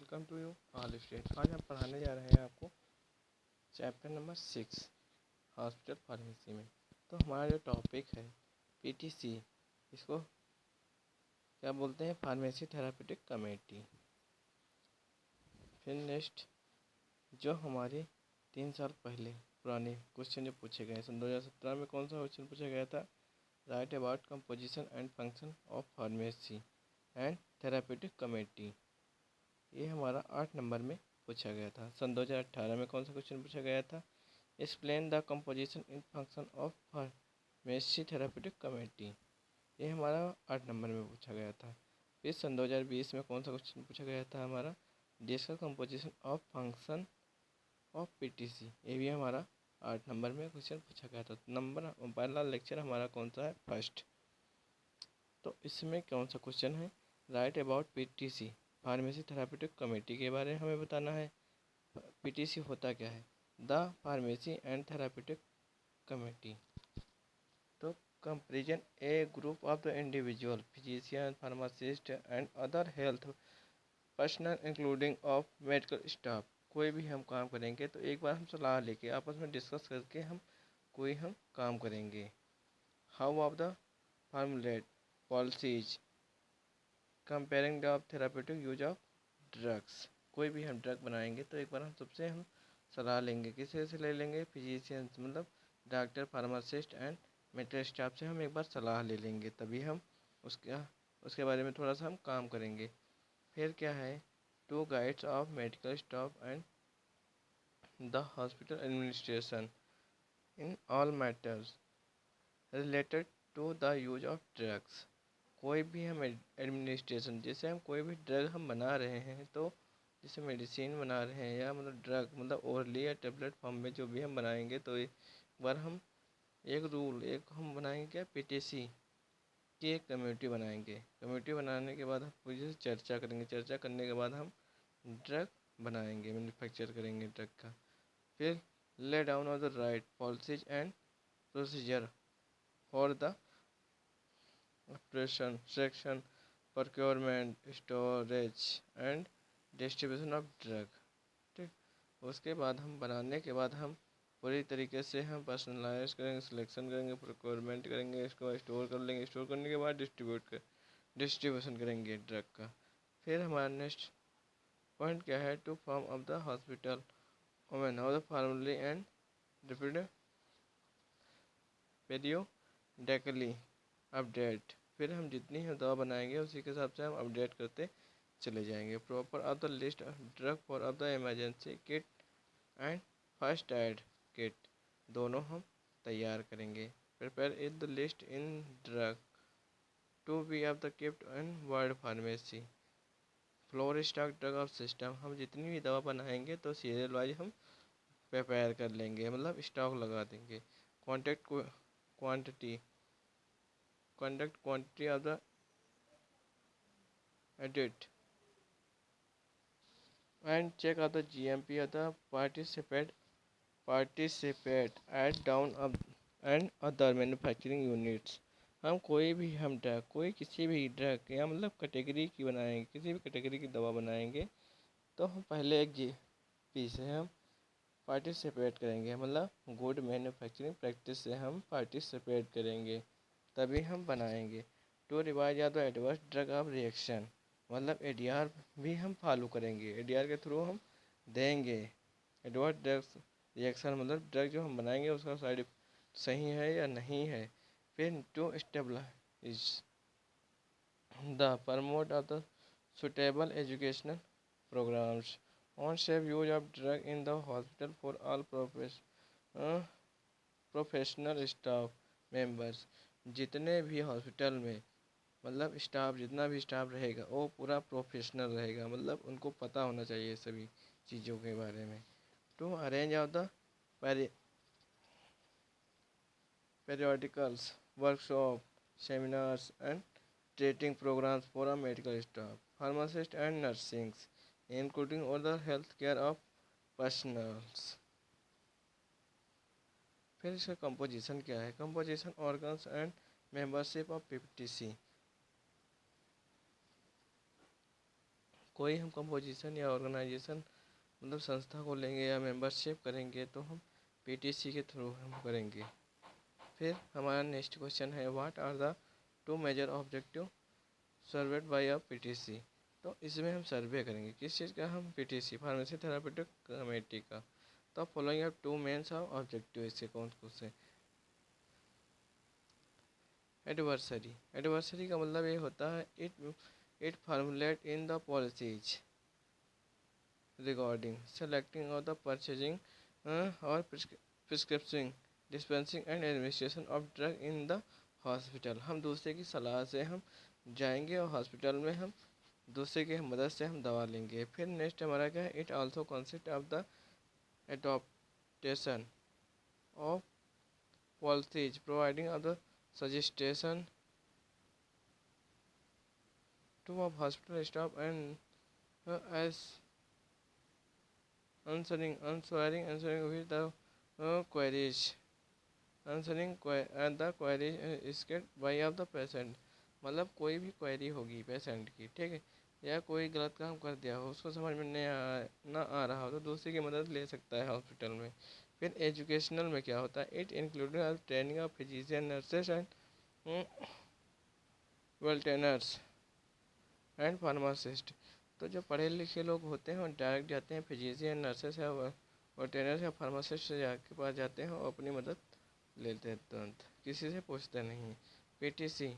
Welcome to you all students. आज हम पढ़ाने जा रहे हैं आपको चैप्टर नंबर 6 हॉस्पिटल फार्मेसी में। तो हमारा जो टॉपिक है पीटीसी, इसको क्या बोलते हैं? Pharmacy therapeutic committee. फिर नेक्स्ट जो हमारे 3 साल पहले पुराने क्वेश्चन जो पूछे गए, सन 2017 में कौन सा क्वेश्चन पूछा गया था? Right about composition and function of pharmacy and therapeutic committee. ये हमारा 8 नंबर में पूछा गया था। सन 2018 में कौन सा क्वेश्चन पूछा गया था? Explain the composition in function of pharmacy therapeutic committee. ये हमारा 8 नंबर में पूछा गया था। फिर सन 2020 में कौन सा क्वेश्चन पूछा गया था? हमारा discuss composition of function of PTC. ये भी हमारा 8 नंबर में क्वेश्चन पूछा गया था। नंबर पहला लेक्चर हमारा कौन सा है? फर्स्ट। तो इसमें कौन सा क्वेश्चन है? Right about PTC pharmacy therapeutic committee के बारे में हमें बताना है। पीटीसी होता क्या है? The pharmacy and therapeutic committee. तो comparison a group of the individual physician, pharmacist and other health personnel including of medical staff. कोई भी हम काम करेंगे तो एक बार हम सलाह लेके आपस में डिस्कस करके हम काम करेंगे। How of the formulate policies comparing the therapeutic use of drugs. कोई भी हम ड्रग बनाएंगे तो एक बार हम सबसे सलाह लेंगे। किसी से ले लेंगे? फिजिशियंस मतलब doctor, pharmacist and medical staff से हम एक बार सलाह ले लेंगे, तभी हम उसके बारे में थोड़ा सा हम काम करेंगे। फिर क्या है? To guides of medical staff and the hospital administration in all matters related to the use of drugs. कोई भी हम एडमिनिस्ट्रेशन, जैसे हम कोई भी ड्रग हम बना रहे हैं, तो जैसे मेडिसिन बना रहे हैं या मतलब ड्रग मतलब ओरली या टेबलेट फॉर्म में जो भी हम बनाएंगे, तो एक बार हम एक हम बनाएंगे क्या? पीटीसी की एक कमेटी बनाएंगे। कमेटी बनाने के बाद हम पूरी चर्चा करेंगे। चर्चा करने के बाद हम ड्रग बनाएंगे, मैन्युफैक्चर करेंगे ड्रग का। फिर lay down of the right policies and procedure for the operation, section, procurement, storage and distribution of drug. ठीक, उसके बाद हम बनाने के बाद हम पूरी तरीके से हम पर्सनलाइज करेंगे, सिलेक्शन करेंगे, प्रोक्योरमेंट करेंगे, इसको स्टोर कर लेंगे। स्टोर करने के बाद डिस्ट्रीब्यूशन करेंगे ड्रग का। फिर हमारा नेक्स्ट पॉइंट क्या है? To form of the hospital women of the formally and periodically update. फिर हम जितनी हम दवा बनाएंगे उसी के हिसाब से हम अपडेट करते चले जाएंगे। Proper of the list drug for of the emergency kit and first aid kit, दोनों हम तैयार करेंगे। Prepare it the list in drug to be of the kit and world pharmacy floor stock drug of system. हम जितनी भी दवा बनाएंगे तो सीरियल वाइज हम प्रिपेयर कर लेंगे, मतलब स्टॉक लगा देंगे। Contact quantity of the edit and check of the GMP of the participate at down of and other manufacturing units। हम कोई किसी भी ड्रग या मतलब कैटेगरी की बनाएंगे, किसी भी कैटेगरी की दवा बनाएंगे तो हम पहले एक GMP से हम पार्टिसिपेट करेंगे, मतलब गुड मैन्युफैक्चरिंग प्रैक्टिस से हम पार्टिसिपेट करेंगे, तभी हम बनाएंगे। To revise the adverse drug of reaction, मतलब एडीआर भी हम फॉलो करेंगे। एडीआर के थ्रू हम देंगे। एडवर्स ड्रग्स रिएक्शन मतलब ड्रग जो हम बनाएंगे उसका साइड सही है या नहीं है। फिर to stabilize the promote of the suitable educational programs on safe use of drug in the hospital for all professional staff members. जितने भी हॉस्पिटल में मतलब जितना भी स्टाफ रहेगा वो पूरा प्रोफेशनल रहेगा, मतलब उनको पता होना चाहिए सभी चीज़ों के बारे में। To arrange of the periodicals, workshop, seminars and training programs for a medical staff, pharmacists and nursing, including other healthcare of personals। फिर इसका कंपोजिशन क्या है? Composition organs and membership of PTC. कोई हम कंपोजिशन या ऑर्गेनाइजेशन मतलब संस्था को लेंगे या मेंबरशिप करेंगे तो हम पीटीसी के थ्रू हम करेंगे। फिर हमारा नेक्स्ट क्वेश्चन है what are the two major objective served by a PTC. तो इसमें हम सर्वे करेंगे किस चीज़ का, हम पीटीसी फार्मेसी थेरापेटिक कमेटी का। तो following up two mains objective, इससे कौन से। एडवर्सरी, एडवर्सरी का मतलब ये होता है it formulate in the policies regarding selecting और द परचेजिंग और prescription dispensing and administration of drug in the hospital. हम दूसरे की सलाह से हम जाएंगे और हॉस्पिटल में हम दूसरे की मदद से हम दवा लेंगे। फिर नेक्स्ट हमारा क्या है, it also consist of the adaptation of policies providing of the suggestion to of hospital staff and as answering with the queries answering the queries इसके by of the patient। मतलब कोई भी क्वेरी होगी patient की, ठीक है, या कोई गलत काम कर दिया हो उसको समझ में ना आ रहा हो तो दूसरे की मदद ले सकता है हॉस्पिटल में। फिर एजुकेशनल में क्या होता है, it including training of physician nurses and वेलटेनर्स एंड फार्मासिस्ट। तो जो पढ़े लिखे लोग होते हैं वो डायरेक्ट जाते हैं फिजिशियन नर्सेस या वेटरनरी या फार्मासिस्ट के पास जाते हैं और अपनी मदद लेते हैं तुरंत, किसी से पूछते नहीं। PTC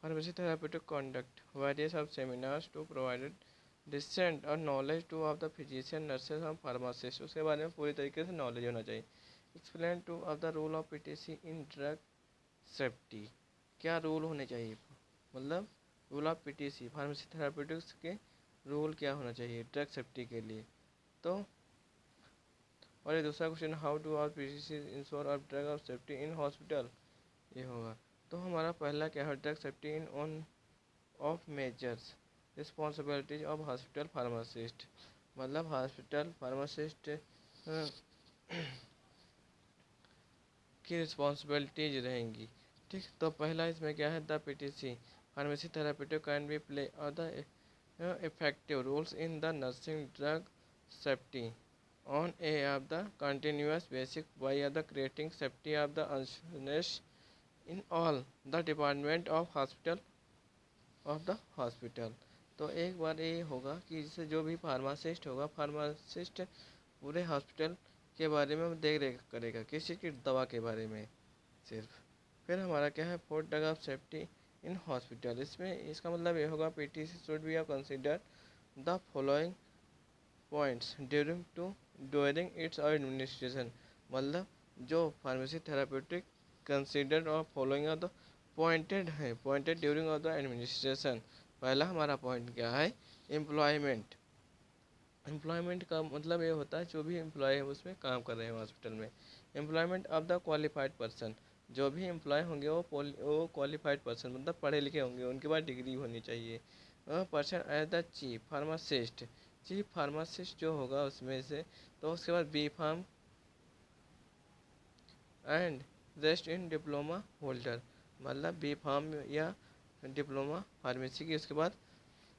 pharmacy therapeutic conduct various of seminars to provided decent और knowledge to of the physician nurses और फार्मासिस्ट, उसके बारे में पूरी तरीके से नॉलेज होना चाहिए। Explain to of the role of PTC in drug safety, क्या रूल होने चाहिए, मतलब role of PTC pharmacy therapeutics के रूल क्या होना चाहिए ड्रग सेफ्टी के लिए। तो और ये दूसरा question, how do our PTC ensure of drug of safety in hospital, ये होगा। तो हमारा पहला क्या है, drug safety in on of measures responsibilities of hospital pharmacist, मतलब हॉस्पिटल फार्मासिस्ट की रिस्पॉन्सिबिलिटीज रहेंगी, ठीक। तो पहला इसमें क्या है, the PTC pharmacy therapeutic can be play और the effective roles in the nursing drug safety on a of the continuous basis by the creating safety of the assurance in all the department of hospital। तो एक बार ये होगा कि जैसे जो भी pharmacist होगा, फार्मासिस्ट पूरे हॉस्पिटल के बारे में देख रेख करेगा, किसी की दवा के बारे में सिर्फ। फिर हमारा क्या है, for drug of safety in hospital, इसमें इसका मतलब ये होगा PTC should be consider the following points during its administration, मतलब जो फार्मेसी थेरापेटिक कंसीडर और following of the pointed during of the administration. पहला हमारा पॉइंट क्या है, एम्प्लॉयमेंट। एम्प्लॉयमेंट का मतलब ये होता है जो भी एम्प्लॉय है उसमें काम कर रहे हैं हॉस्पिटल में। Employment of the qualified person, जो भी एम्प्लॉय होंगे वो क्वालिफाइड पर्सन मतलब पढ़े लिखे होंगे, उनके पास डिग्री होनी चाहिए। Person as the chief pharmacist जो होगा उसमें से, तो उसके बाद B pharm and rest in diploma holder, मतलब बी फार्म या डिप्लोमा फार्मेसी की उसके बाद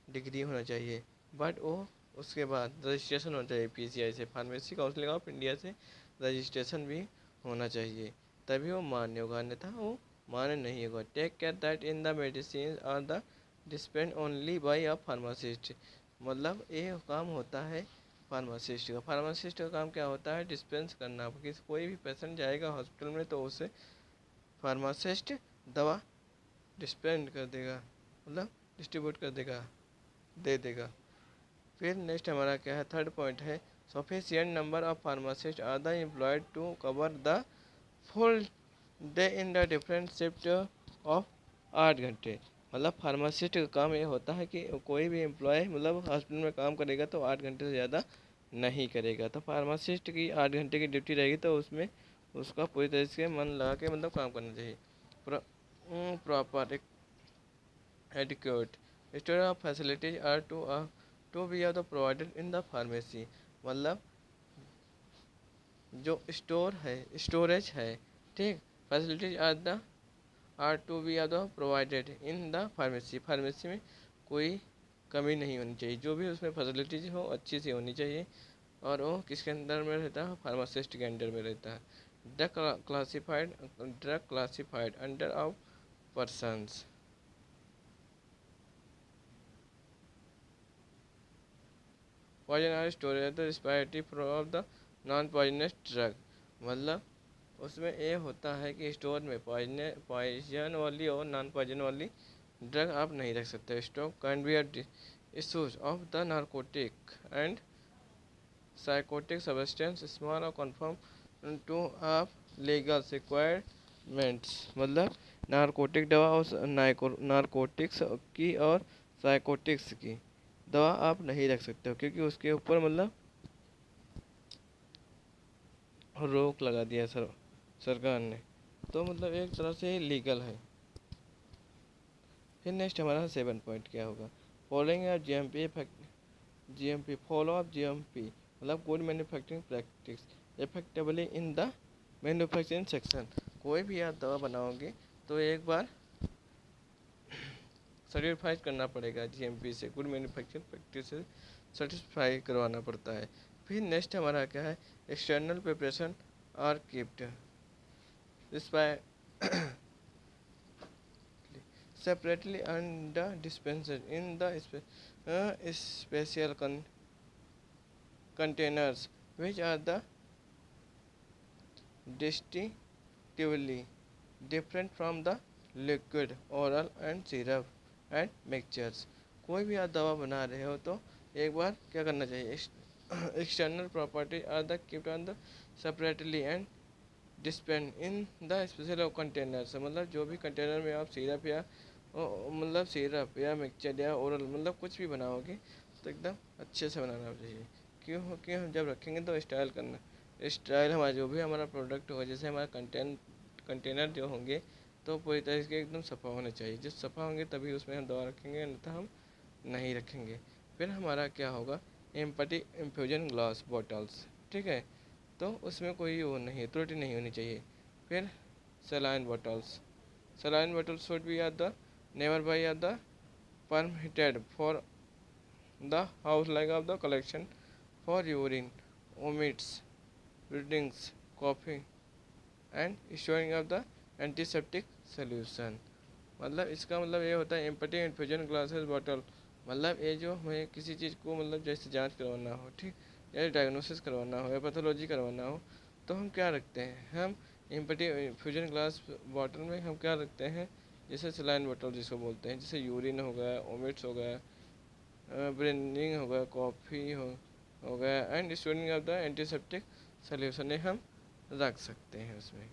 डिग्री होना चाहिए, बट वो उसके बाद रजिस्ट्रेशन होना चाहिए पीसीआई से, फार्मेसी काउंसिल ऑफ इंडिया से रजिस्ट्रेशन भी होना चाहिए, तभी वो मान्य होगा, अन्यथा वो मान्य नहीं होगा। Take care that in the medicine are the dispensed only by a pharmacist, मतलब ये काम होता है फार्मासिस्ट का। फार्मासिस्ट का काम क्या होता है, डिस्पेंस करना, किसी कोई भी पेशेंट जाएगा हॉस्पिटल में तो उसे फार्मासिस्ट दवा डिस्पेंड कर देगा, मतलब डिस्ट्रीब्यूट कर देगा, दे देगा। फिर नेक्स्ट हमारा क्या है, थर्ड पॉइंट है, sufficient number of pharmacist are the employed to cover the full day in the different shift of 8 घंटे, मतलब फार्मासिस्ट का काम ये होता है कि कोई भी एम्प्लॉय मतलब हॉस्पिटल में काम करेगा तो 8 घंटे से ज़्यादा नहीं करेगा। तो फार्मासिस्ट की 8 घंटे की ड्यूटी रहेगी तो उसमें उसका पूरी तरह से मन लगा के मतलब काम करना चाहिए। Proper adequate storage of facilities are to be are the provided in the pharmacy, मतलब जो स्टोरेज है, ठीक, facilities are to be are the provided in the pharmacy में कोई कमी नहीं होनी चाहिए, जो भी उसमें फैसिलिटीज हो अच्छी सी होनी चाहिए। और वो किसके अंदर में रहता है, फार्मासिस्ट के अंडर में रहता है। Drug classified under of persons. Poison are storage the respiratory flow of the non poisonous drug. मतलब उसमें ये होता है कि स्टोर में पॉइजन वाली और नॉन पॉइजन वाली ड्रग आप नहीं रख सकते। Stock can be issues of the narcotic and psychotic substance small और confirm to of legal requirements. मतलब नारकोटिक दवा और नारकोटिक्स की और साइकोटिक्स की दवा आप नहीं रख सकते हो, क्योंकि उसके ऊपर मतलब रोक लगा दिया सरकार ने, तो मतलब एक तरह से लीगल है। फिर नेक्स्ट हमारा 7 पॉइंट क्या होगा, following GMP follow up GMP मतलब good manufacturing practice effectively in the manufacturing section. कोई भी आप दवा बनाओगे तो एक बार सर्टिफाई करना पड़ेगा जीएमपी से, गुड मैन्युफैक्चरिंग प्रैक्टिस से सर्टिफाई करवाना पड़ता है। फिर नेक्स्ट हमारा क्या है, external preparation are kept separately and dispensed in the special containers which are the distinctively different from the liquid oral and syrup and mixtures। कोई भी आप दवा बना रहे हो तो एक बार क्या करना चाहिए, external property are the kept on the separately and dispensed in the special containers. मतलब जो भी कंटेनर में आप सिरप या मतलब सिरप या मिक्सचर या ओरल मतलब कुछ भी बनाओगे तो एकदम अच्छे से बनाना चाहिए। क्यों कि हम जब रखेंगे तो स्टाइल करना, स्टाइल हमारा जो भी हमारा प्रोडक्ट होगा, जैसे हमारा कंटेनर जो होंगे तो पूरी तरह से एकदम सफ़ा होने चाहिए। जब सफ़ा होंगे तभी उसमें हम दवा रखेंगे, अन्यथा हम नहीं रखेंगे। फिर हमारा क्या होगा, एम्पटी इन्फ्यूजन ग्लास बॉटल्स, ठीक है, तो उसमें कोई वो नहीं त्रुटि नहीं होनी चाहिए। फिर saline bottles should be are the never by are the permitted for the house like of the collection for urine, vomits, breathings, coughing and storing of the antiseptic solution। मतलब इसका मतलब ये होता है एम्पटी इन्फ्यूजन ग्लासेस बॉटल। मतलब ये जो हमें किसी चीज़ को मतलब जैसे जांच करवाना हो, ठीक, या डायग्नोसिस करवाना हो या पैथोलॉजी करवाना हो, तो हम क्या रखते हैं, हम एम्पटी इन्फ्यूजन ग्लास बॉटल में हम क्या रखते हैं, जैसे सलाइन बॉटल जिसको बोलते हैं, जैसे यूरिन हो गया, ओमिट्स हो गया, ब्रेनिंग हो गया, कॉफ़ी हो गया and storing of the antiseptic solution हम रख सकते हैं उसमें।